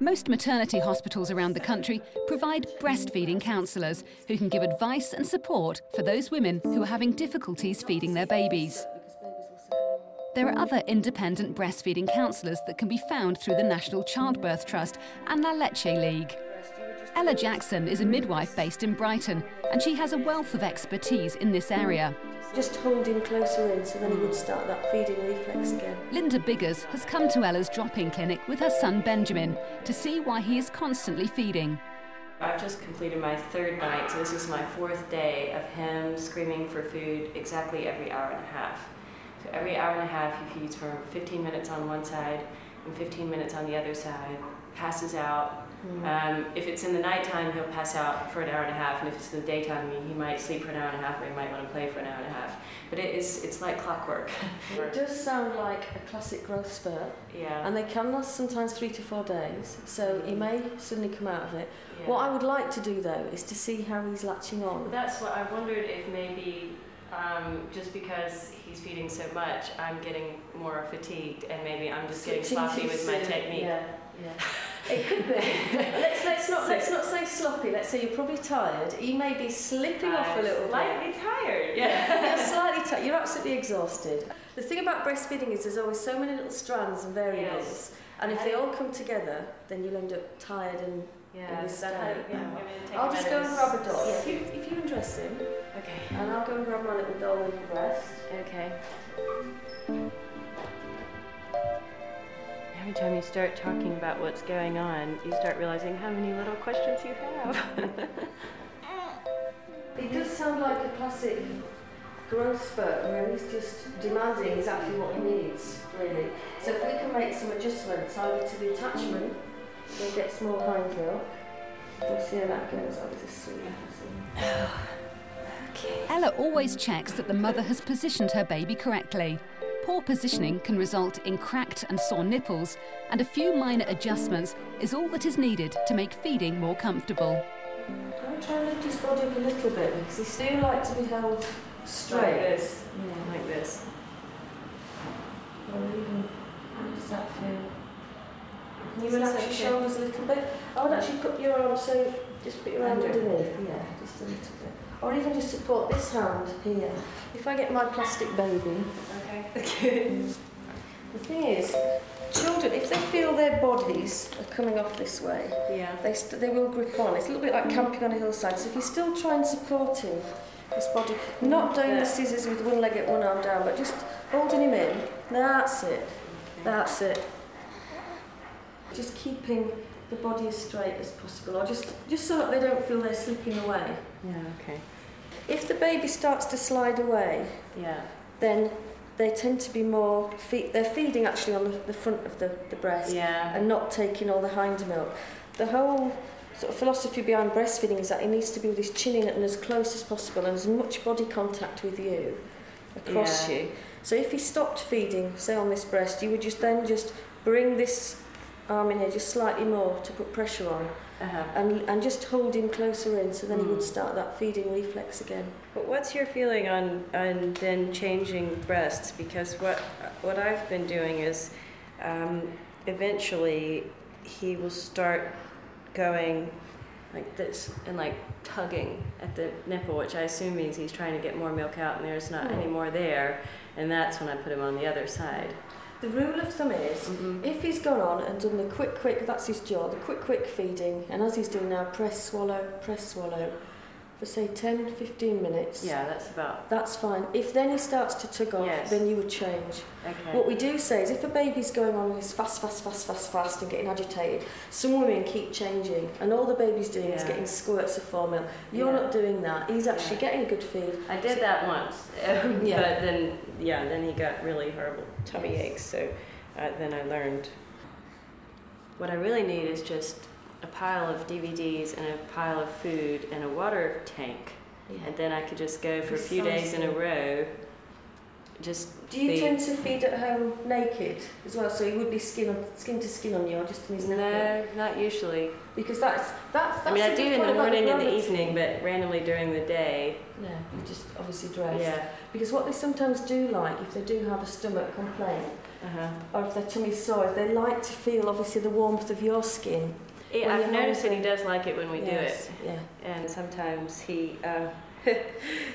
Most maternity hospitals around the country provide breastfeeding counsellors who can give advice and support for those women who are having difficulties feeding their babies. There are other independent breastfeeding counsellors that can be found through the National Childbirth Trust and La Leche League. Ella Jackson is a midwife based in Brighton, and she has a wealth of expertise in this area. Just hold him closer in so then he would start that feeding reflex again. Linda Biggers has come to Ella's drop-in clinic with her son Benjamin to see why he is constantly feeding. I've just completed my 3rd night, so this is my 4th day of him screaming for food exactly every hour and a half. So every hour and a half he feeds for 15 minutes on one side and 15 minutes on the other side, passes out. If it's in the nighttime, he'll pass out for an hour and a half, and if it's in the daytime, he might sleep for an hour and a half, or he might want to play for an hour and a half. But it's like clockwork. It does sound like a classic growth spurt, yeah. And they can last sometimes 3 to 4 days, so he may suddenly come out of it. Yeah. What I would like to do though is to see how he's latching on. That's what I wondered, if maybe just because he's feeding so much, I'm getting more fatigued, and maybe I'm just getting sloppy with my technique. Yeah. It could be. let's not say sloppy. Let's say you're probably tired. He may be slipping off a little bit. Slightly tired. Yeah. You're slightly tired. You're absolutely exhausted. The thing about breastfeeding is there's always so many little strands and variables, yes. And if they all come together, then you'll end up tired and in this state. I'll just go and grab a doll. Yeah, if you undress him. Okay. And I'll go and grab my little doll in your breast. Okay. Every time you start talking about what's going on, you start realizing how many little questions you have. It does sound like a classic growth spurt where he's just demanding exactly what he needs, really. So if we can make some adjustments either to the attachment, he'll get small hind milk. We'll see how that goes. Oh, this is sweet. Okay. Ella always checks that the mother has positioned her baby correctly. Poor positioning can result in cracked and sore nipples, and a few minor adjustments is all that is needed to make feeding more comfortable. I'll try and lift his body up a little bit because he still likes to be held straight. Like this. Yeah, like this. Or even, how does that feel? Can you relax your shoulders a little bit? I would actually put your arm, so just put your hand underneath. Yeah, just a little bit. Or even just support this hand here. If I get my plastic baby. Okay. The thing is, children, if they feel their bodies are coming off this way, yeah, they will grip on. It's a little bit like camping on a hillside. So if you still try and support him, his body, not doing the scissors with one leg at one arm down, but just holding him in. That's it. That's it. Just keeping the body as straight as possible, or just so that they don't feel they're slipping away. Yeah, okay. If the baby starts to slide away, yeah, then they tend to be more, they're feeding actually on the front of the breast, yeah, and not taking all the hind milk. The whole sort of philosophy behind breastfeeding is that it needs to be with his chin in and as close as possible and as much body contact with you, across you. So if he stopped feeding, say on this breast, you would just bring this arm in here just slightly more to put pressure on, and just hold him closer in, so then he would start that feeding reflex again. But what's your feeling on then changing breasts? Because what I've been doing is eventually he will start going like this and like tugging at the nipple, which I assume means he's trying to get more milk out and there's not any more there, and that's when I put him on the other side. The rule of thumb is, if he's gone on and done the quick, that's his jaw, the quick feeding, and as he's doing now, press, swallow, for say 10-15 minutes. Yeah, that's about... That's fine. If then he starts to tug off, then you would change. Okay. What we do say is if a baby's going on and is fast and getting agitated, some women keep changing, and all the baby's doing is getting squirts of formula. You're not doing that. He's actually getting a good feed. I did that once, but then he got really horrible tummy aches, so then I learned. What I really need is just a pile of DVDs and a pile of food and a water tank, and then I could just go for a few days in a row just. Do you tend to feed at home naked as well? So he would be skin to skin on you, or just in his nappy? No, not usually. Because that's I mean, I do in the morning and the evening, but randomly during the day. Yeah, you just obviously dress. Yeah. Because what they sometimes do like, if they do have a stomach complaint, or if their tummy's sore, they like to feel obviously the warmth of your skin. Yeah, I've noticed that he does like it when we do it. Yeah. And sometimes he,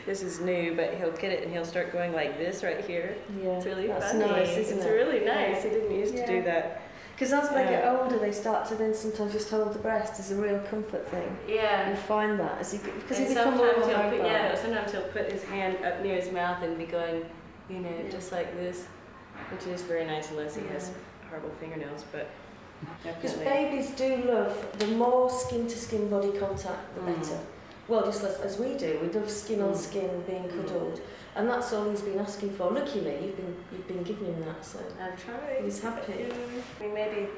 this is new, but he'll get it and he'll start going like this right here. Yeah, it's really that's funny. nice, isn't it's it? really nice. He didn't used to do that. Because as they get older, they start to then sometimes just hold the breast as a real comfort thing. Yeah. You find that as because he becomes more sometimes he'll put his hand up near his mouth and be going, you know, just like this, which is very nice unless he has horrible fingernails, but. Because babies do love the more skin-to-skin body contact, the better. Well, just as we do, we love skin on skin being cuddled, and that's all he's been asking for. Luckily, you've been giving him that, so I'm trying. He's happy. I mean, maybe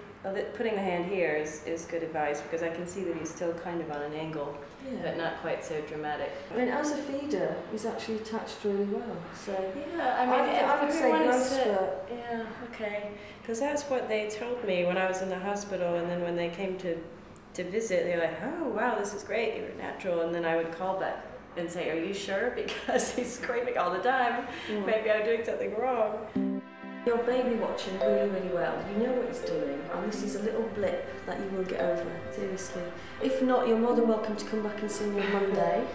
putting the hand here is good advice because I can see that he's still kind of on an angle, but not quite so dramatic. I mean, as a feeder, he's actually attached really well. So yeah, I mean, I would say growth spurt. Yeah, okay. Because that's what they told me when I was in the hospital, and then when they came to visit, they were like, oh, wow, this is great, you're natural. And then I would call back and say, are you sure? Because he's screaming all the time. Maybe I'm doing something wrong. You're baby watching really, really well. You know what he's doing, and this is a little blip that you will get over, seriously. If not, you're more than welcome to come back and see me on Monday.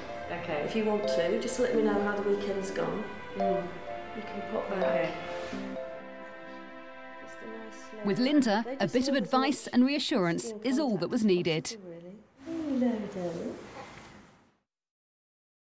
Okay. If you want to, just let me know how the weekend's gone. You can pop back. Okay. With Linda, a bit of advice and reassurance is all that was needed. Hello, darling.